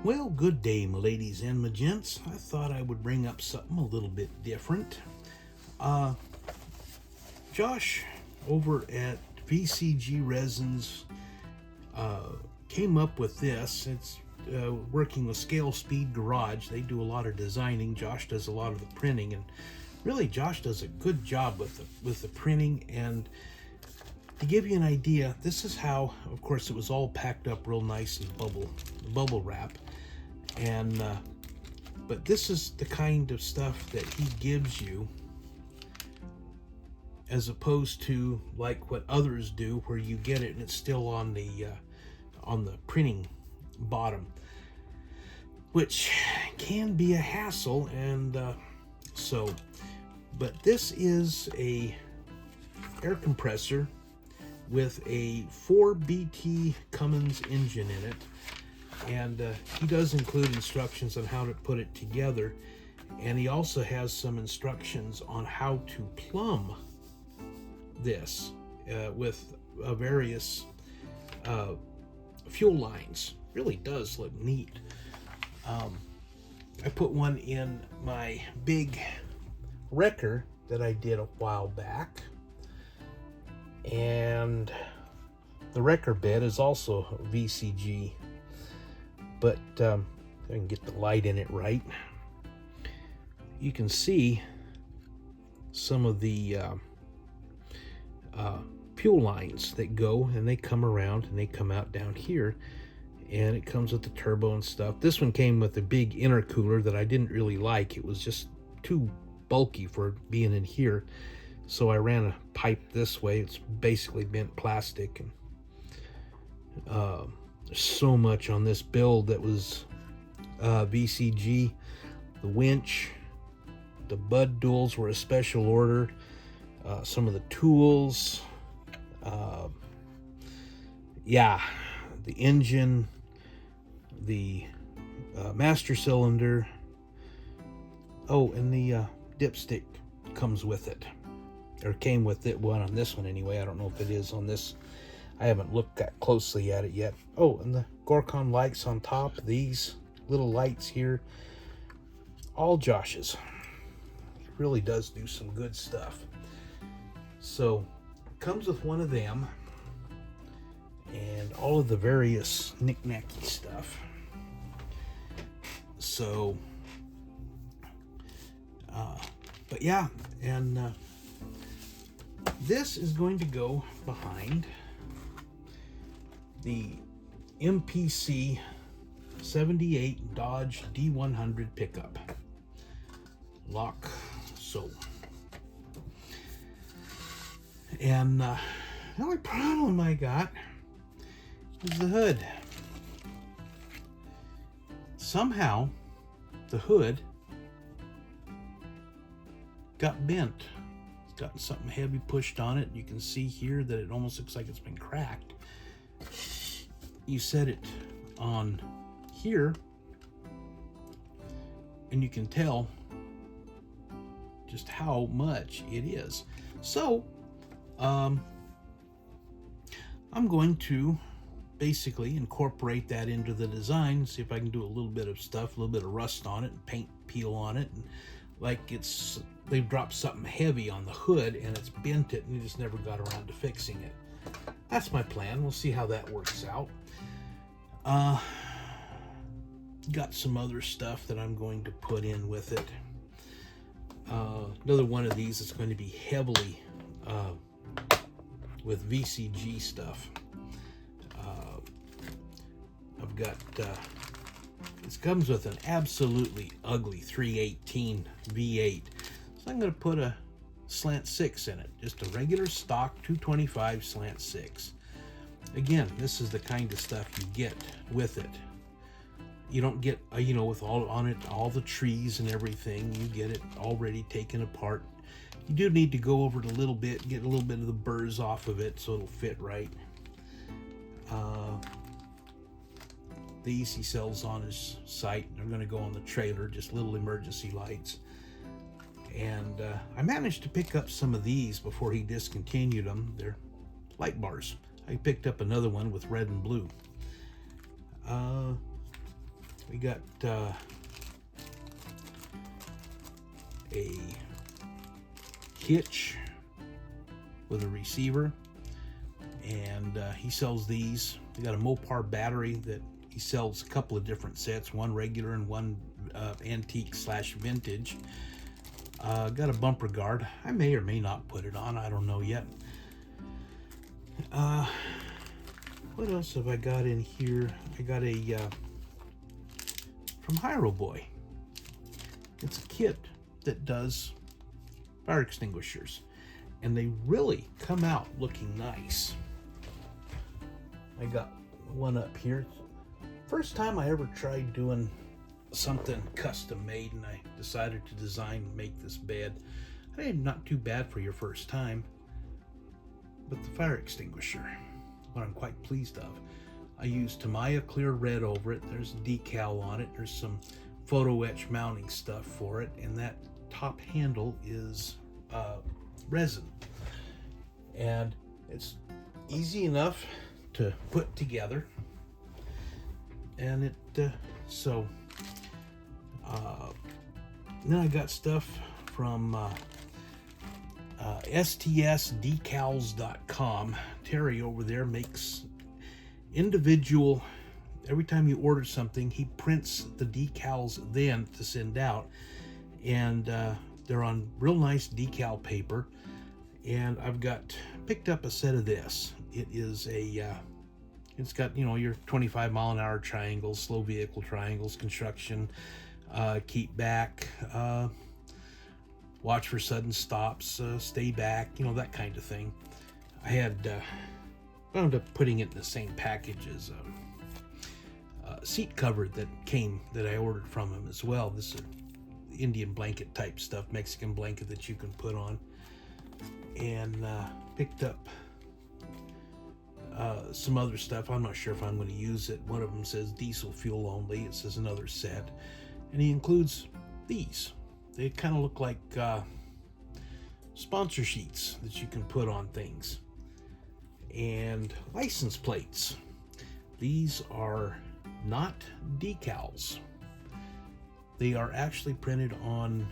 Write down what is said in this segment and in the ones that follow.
Well, good day, my ladies and my gents. I thought I would bring up something a little bit different. Josh over at VCG Resins came up with this. It's working with Scale Speed Garage. They do a lot of designing. Josh does a lot of the printing, and really Josh does a good job with the printing. And to give you an idea, this is how, of course, it was all packed up real nice in bubble wrap. And but this is the kind of stuff that he gives you, as opposed to like what others do, where you get it and it's still on the printing bottom, which can be a hassle. And but this is a air compressor with a 4BT Cummins engine in it. And he does include instructions on how to put it together, and he also has some instructions on how to plumb this with various fuel lines. Really does look neat. I put one in my big wrecker that I did a while back, and the wrecker bed is also VCG. But if I can get the light in it right, you can see some of the fuel lines that go, and they come around and they come out down here, and it comes with the turbo and stuff. This one came with a big intercooler that I didn't really like. It was just too bulky for being in here, so I ran a pipe this way. It's basically bent plastic, and there's so much on this build that was VCG. The winch, the bud duals were a special order. Some of the tools, the engine, the master cylinder. Oh, and the dipstick comes with it, or came with it. One on this one anyway. I don't know if it is on this. I haven't looked that closely at it yet. Oh, and the Gorkon lights on top. These little lights here, all Josh's. He really does do some good stuff. So, comes with one of them, and all of the various knick-knacky stuff. So, but yeah, and this is going to go behind the MPC 78 Dodge D100 pickup. Lock, so. And the only problem I got is the hood. Somehow, the hood got bent. It's got something heavy pushed on it. You can see here that it almost looks like it's been cracked. You set it on here, and you can tell just how much it is. So I'm going to basically incorporate that into the design, see if I can do a little bit of stuff, a little bit of rust on it, and paint peel on it, and like they've dropped something heavy on the hood and it's bent it, and you just never got around to fixing it. That's my plan. We'll see how that works out. Got some other stuff that I'm going to put in with it. Another one of these is going to be heavily with VCG stuff. I've got this comes with an absolutely ugly 318 V8, so I'm going to put a slant 6 in it, just a regular stock 225 slant 6. Again, this is the kind of stuff you get with it. You don't get with all on it, all the trees and everything. You get it already taken apart. You do need to go over it a little bit, get a little bit of the burrs off of it so it'll fit right. These he sells on his site. They're going to go on the trailer, just little emergency lights. And I managed to pick up some of these before he discontinued them. They're light bars. I picked up another one with red and blue. We got a hitch with a receiver, and he sells these. We got a Mopar battery that he sells a couple of different sets, one regular and one antique slash vintage. Got a bumper guard. I may or may not put it on, I don't know yet. What else have I got in here? I got a from Hiro Boy. It's a kit that does fire extinguishers, and they really come out looking nice. I got one up here. First time I ever tried doing something custom made, and I decided to design and make this bed. Hey, not too bad for your first time, but the fire extinguisher, what I'm quite pleased of. I used Tamiya clear red over it. There's a decal on it. There's some photo etch mounting stuff for it, and that top handle is resin, and it's easy enough to put together. And it then I got stuff from STSDecals.com. Terry over there makes individual, every time you order something, he prints the decals then to send out, and they're on real nice decal paper. And I've picked up a set of this. It is it's got, you know, your 25-mile-an-hour triangles, slow vehicle triangles, construction, keep back, watch for sudden stops, stay back, you know, that kind of thing. I had wound up putting it in the same package as a seat cover that I ordered from him as well. This is Indian blanket type stuff, Mexican blanket that you can put on. And picked up some other stuff. I'm not sure if I'm going to use it. One of them says diesel fuel only. It says another set, and he includes these. They kind of look like sponsor sheets that you can put on things, and license plates. These are not decals. They are actually printed on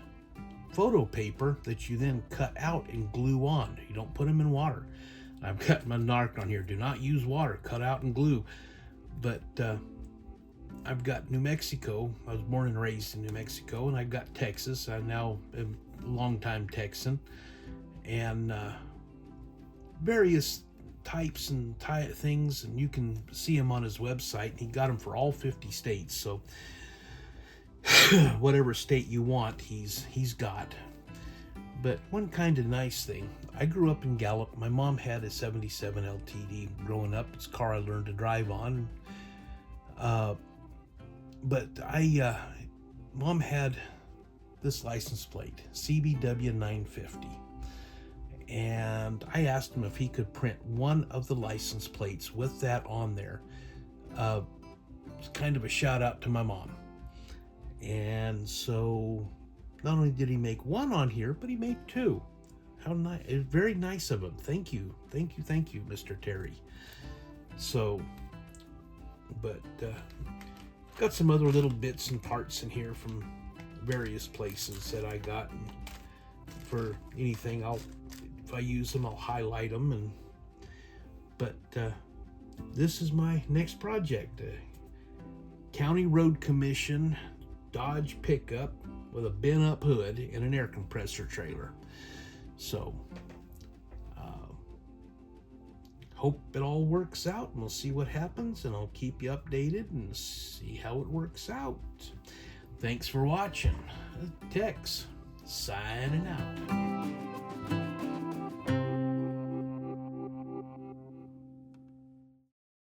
photo paper that you then cut out and glue on. You don't put them in water. I've got my mark on here, do not use water, cut out and glue. But I've got New Mexico. I was born and raised in New Mexico, and I've got Texas. I now am a longtime Texan, and various types and things, and you can see him on his website. He got them for all 50 states, so whatever state you want, he's got. But one kind of nice thing, I grew up in Gallup. My mom had a 77 LTD growing up. It's a car I learned to drive on. But mom had this license plate, CBW 950. And I asked him if he could print one of the license plates with that on there. It's kind of a shout out to my mom. And so not only did he make one on here, but he made two. How nice. Very nice of him. Thank you, Mr. Terry. So, but got some other little bits and parts in here from various places that I got. And for anything, if I use them, I'll highlight them. But this is my next project. County Road Commission Dodge pickup with a bent-up hood and an air compressor trailer. So, hope it all works out, and we'll see what happens, and I'll keep you updated and see how it works out. Thanks for watching. Tex signing out.